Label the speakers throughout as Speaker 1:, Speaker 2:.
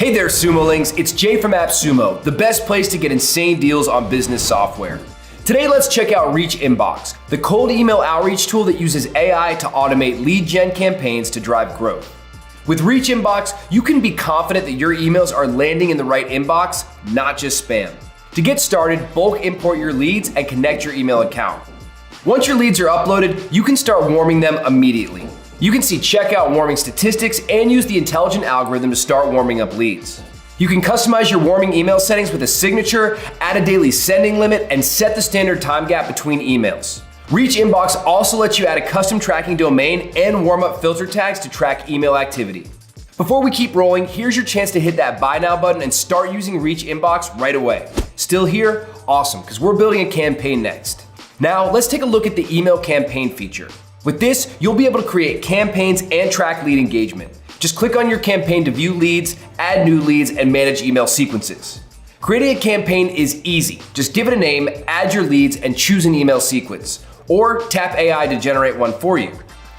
Speaker 1: Hey there, Sumolings. It's Jay from AppSumo, the best place to get insane deals on business software. Today, let's check out ReachInbox, the cold email outreach tool that uses AI to automate lead gen campaigns to drive growth. With ReachInbox, you can be confident that your emails are landing in the right inbox, not just spam. To get started, bulk import your leads and connect your email account. Once your leads are uploaded, you can start warming them immediately. You can see checkout warming statistics and use the intelligent algorithm to start warming up leads. You can customize your warming email settings with a signature, add a daily sending limit, and set the standard time gap between emails. ReachInbox also lets you add a custom tracking domain and warm up filter tags to track email activity. Before we keep rolling, here's your chance to hit that buy now button and start using ReachInbox right away. Still here? Awesome, because we're building a campaign next. Now, let's take a look at the email campaign feature. With this, you'll be able to create campaigns and track lead engagement. Just click on your campaign to view leads, add new leads, and manage email sequences. Creating a campaign is easy. Just give it a name, add your leads, and choose an email sequence. Or tap AI to generate one for you.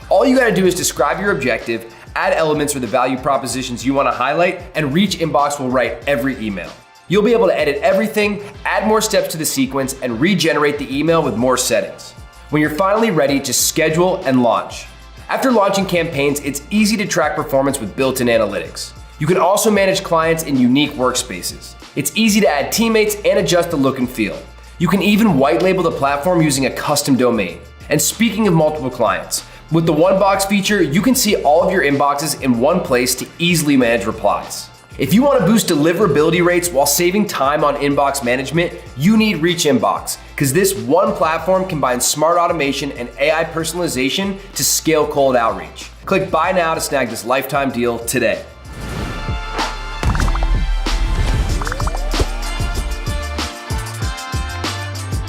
Speaker 1: All you gotta do is describe your objective, add elements or the value propositions you wanna highlight, and ReachInbox will write every email. You'll be able to edit everything, add more steps to the sequence, and regenerate the email with more settings. When you're finally ready, just schedule and launch. After launching campaigns, it's easy to track performance with built-in analytics. You can also manage clients in unique workspaces. It's easy to add teammates and adjust the look and feel. You can even white label the platform using a custom domain. And speaking of multiple clients, with the One Box feature, you can see all of your inboxes in one place to easily manage replies. If you want to boost deliverability rates while saving time on inbox management, you need ReachInbox, because this one platform combines smart automation and AI personalization to scale cold outreach. Click buy now to snag this lifetime deal today.